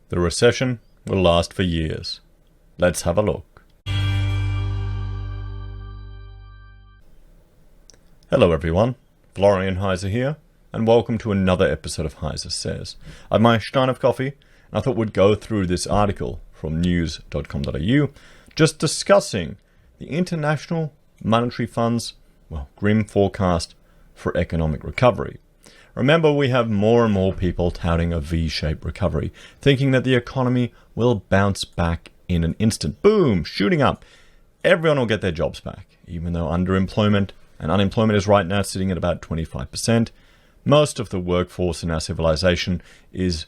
The recession will last for years. Let's have a look. Hello everyone, Florian.Heise here, and welcome to another episode of HeiseSays. I have my stein of coffee, and I thought we'd go through this article from news.com.au, just discussing the International Monetary Fund's, grim forecast for economic recovery. Remember, we have more and more people touting a V-shaped recovery, thinking that the economy will bounce back in an instant. Boom! Shooting up. Everyone will get their jobs back, even though underemployment and unemployment is right now sitting at about 25%. Most of the workforce in our civilization is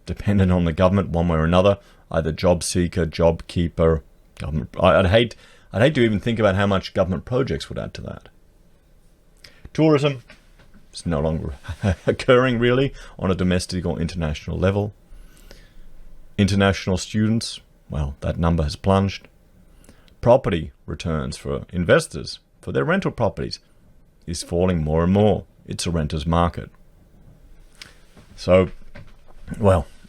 dependent on the government one way or another, either job seeker, job keeper, government. I'd hate to even think about how much government projects would add to that. Tourism. It's no longer occurring really on a domestic or international level. International students, that number has plunged. Property returns for investors for their rental properties is falling more and more. It's a renter's market. So,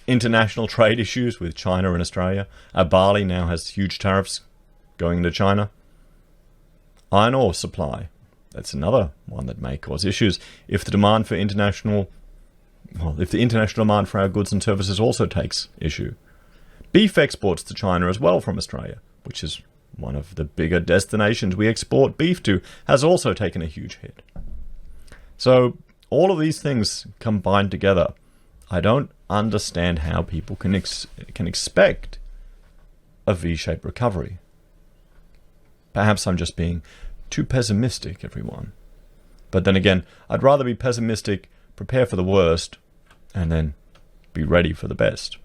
international trade issues with China and Australia. Barley now has huge tariffs going into China. Iron ore supply. That's another one that may cause issues if the international demand for our goods and services also takes issue. Beef exports to China as well from Australia, which is one of the bigger destinations we export beef to, has also taken a huge hit. So all of these things combined together, I don't understand how people can expect a V-shaped recovery. Perhaps I'm just being too pessimistic, everyone. But then again, I'd rather be pessimistic, prepare for the worst, and then be ready for the best.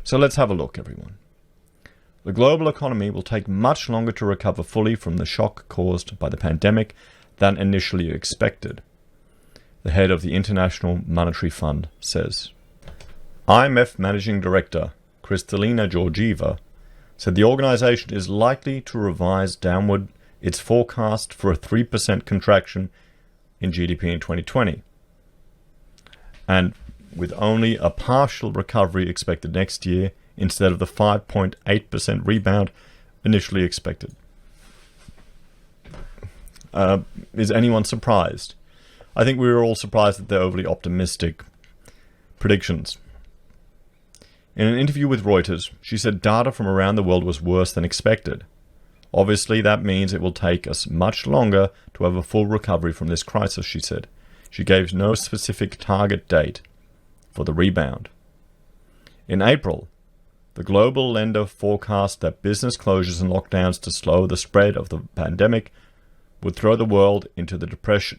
So let's have a look, everyone. The global economy will take much longer to recover fully from the shock caused by the pandemic than initially expected, the head of the International Monetary Fund says. IMF Managing Director Kristalina Georgieva said the organization is likely to revise downward its forecast for a 3% contraction in GDP in 2020. And with only a partial recovery expected next year instead of the 5.8% rebound initially expected. Is anyone surprised? I think we were all surprised at their overly optimistic predictions. In an interview with Reuters, she said data from around the world was worse than expected. Obviously, that means it will take us much longer to have a full recovery from this crisis, she said. She gave no specific target date for the rebound. In April, the global lender forecast that business closures and lockdowns to slow the spread of the pandemic would throw the world into the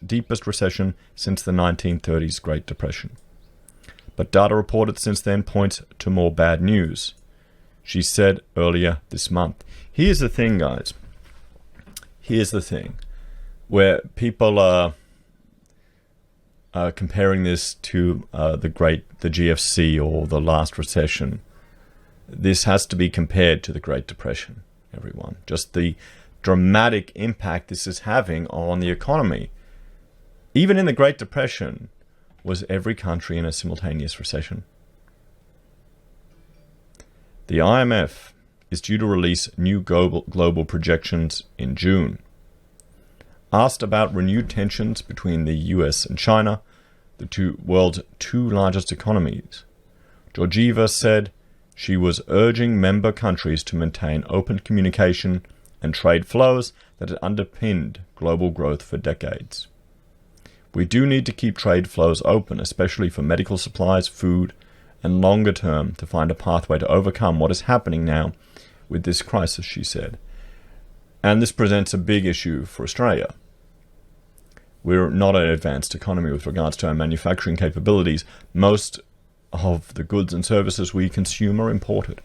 deepest recession since the 1930s Great Depression. But data reported since then points to more bad news, she said earlier this month. Here's the thing, guys. Here's the thing. Where people are comparing this to the GFC or the last recession. This has to be compared to the Great Depression, everyone. Just the dramatic impact this is having on the economy. Even in the Great Depression, was every country in a simultaneous recession? The IMF is due to release new global projections in June. Asked about renewed tensions between the US and China, the world's two largest economies, Georgieva said she was urging member countries to maintain open communication and trade flows that had underpinned global growth for decades. We do need to keep trade flows open, especially for medical supplies, food, and longer term to find a pathway to overcome what is happening now with this crisis, she said. And this presents a big issue for Australia. We're not an advanced economy with regards to our manufacturing capabilities. Most of the goods and services we consume are imported.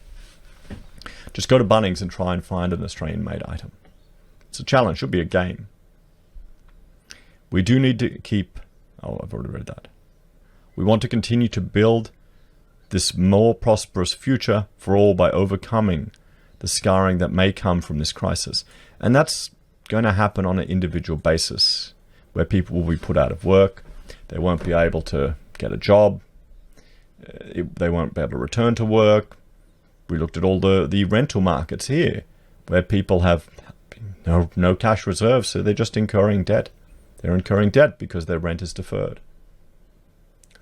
Just go to Bunnings and try and find an Australian-made item. It's a challenge, should be a game. We do need to keep... I've already read that. We want to continue to build this more prosperous future for all by overcoming the scarring that may come from this crisis. And that's going to happen on an individual basis, where people will be put out of work, they won't be able to get a job, they won't be able to return to work, We looked at all the rental markets here, where people have no cash reserves, so they're just incurring debt. They're incurring debt because their rent is deferred.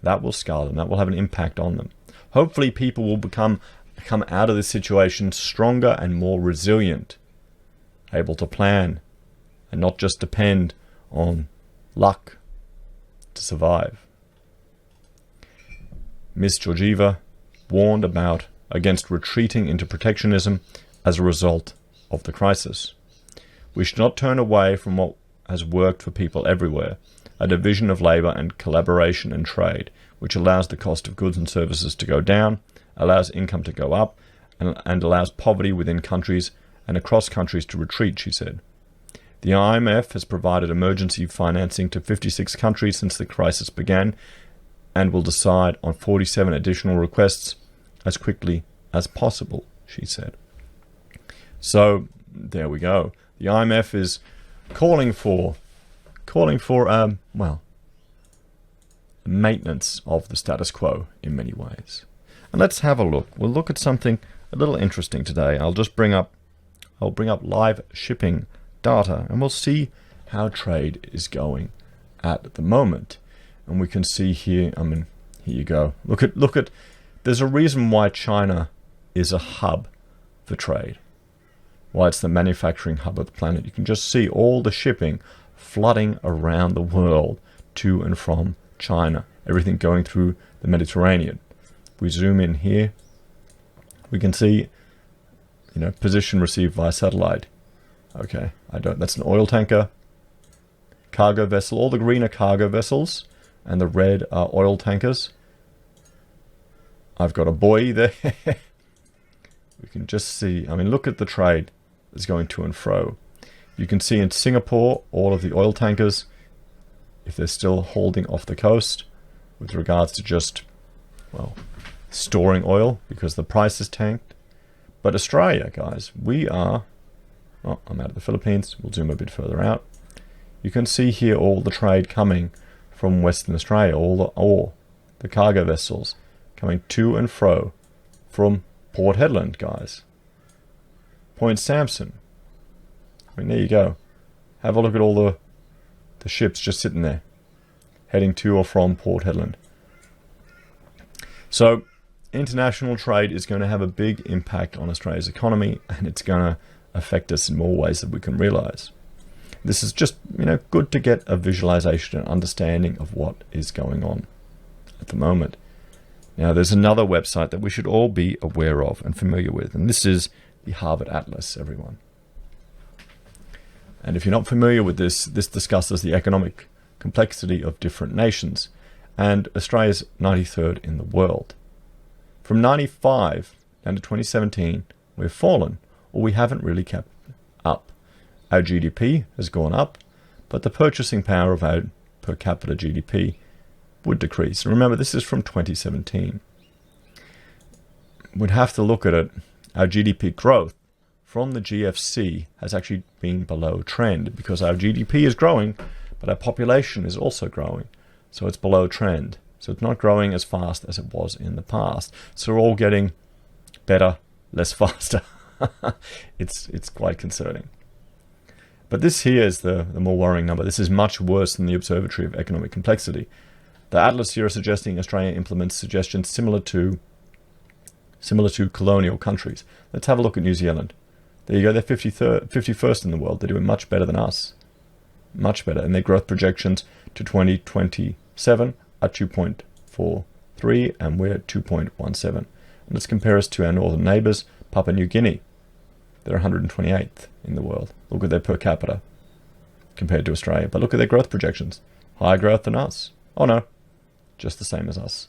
That will scar them. That will have an impact on them. Hopefully people will come out of this situation stronger and more resilient, able to plan and not just depend on luck to survive. Ms. Georgieva warned against retreating into protectionism as a result of the crisis. We should not turn away from what has worked for people everywhere, a division of labour and collaboration and trade, which allows the cost of goods and services to go down, allows income to go up, and allows poverty within countries and across countries to retreat, she said. The IMF has provided emergency financing to 56 countries since the crisis began and will decide on 47 additional requests as quickly as possible, she said. So, there we go. The IMF is calling for maintenance of the status quo in many ways. And let's have a look. We'll look at something a little interesting today. I'll bring up live shipping data, and we'll see how trade is going at the moment. And we can see here, here you go. Look at there's a reason why China is a hub for trade. Why it's the manufacturing hub of the planet. You can just see all the shipping flooding around the world to and from China. Everything going through the Mediterranean. If we zoom in here, we can see, position received via satellite. Okay, that's an oil tanker, cargo vessel. All the green are cargo vessels, and the red are oil tankers. I've got a buoy there. We can just see, look at the trade that's going to and fro. You can see in Singapore, all of the oil tankers, if they're still holding off the coast, with regards to just, storing oil, because the price is tanked. But Australia, guys, we are... Oh, I'm out of the Philippines. We'll zoom a bit further out. You can see here all the trade coming from Western Australia, all the ore, the cargo vessels coming to and fro from Port Hedland, guys. Point Sampson. There you go. Have a look at all the ships just sitting there, heading to or from Port Hedland. So, international trade is going to have a big impact on Australia's economy, and it's going to affect us in more ways than we can realise. This is just, good to get a visualisation and understanding of what is going on at the moment. Now, there's another website that we should all be aware of and familiar with, and this is the Harvard Atlas, everyone. And if you're not familiar with this discusses the economic complexity of different nations, and Australia's 93rd in the world. From 95 down to 2017, we've fallen, or we haven't really kept up. Our GDP has gone up, but the purchasing power of our per capita GDP would decrease. And remember, this is from 2017. We'd have to look at it. Our GDP growth from the GFC has actually been below trend, because our GDP is growing, but our population is also growing. So it's below trend. So it's not growing as fast as it was in the past. So we're all getting better, less faster. It's quite concerning. But this here is the more worrying number. This is much worse than the Observatory of Economic Complexity. The Atlas here is suggesting Australia implements suggestions similar to colonial countries. Let's have a look at New Zealand. There you go, they're 51st in the world. They're doing much better than us. Much better. And their growth projections to 2027 are 2.43, and we're at 2.17. And let's compare us to our northern neighbours, Papua New Guinea. They're 128th in the world. Look at their per capita compared to Australia. But look at their growth projections. Higher growth than us. Oh no, just the same as us.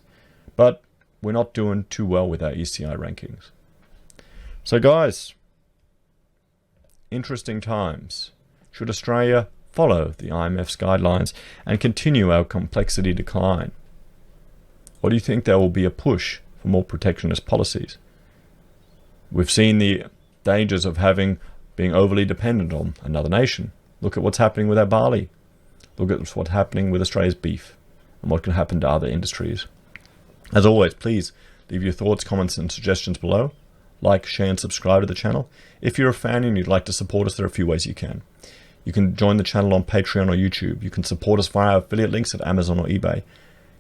But we're not doing too well with our ECI rankings. So guys, interesting times. Should Australia follow the IMF's guidelines and continue our complexity decline? Or do you think there will be a push for more protectionist policies? We've seen the dangers of being overly dependent on another nation. Look at what's happening with our barley. Look at what's happening with Australia's beef, and what can happen to other industries. As always, please leave your thoughts, comments and suggestions below. like, share and subscribe to the channel. If you're a fan and you'd like to support us, there are a few ways you can. You can join the channel on Patreon or YouTube. You can support us via affiliate links at Amazon or eBay.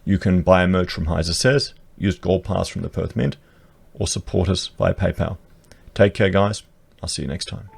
You can buy a merch from HeiseSays, use Gold Pass from the Perth Mint, or support us via PayPal. Take care, guys. I'll see you next time.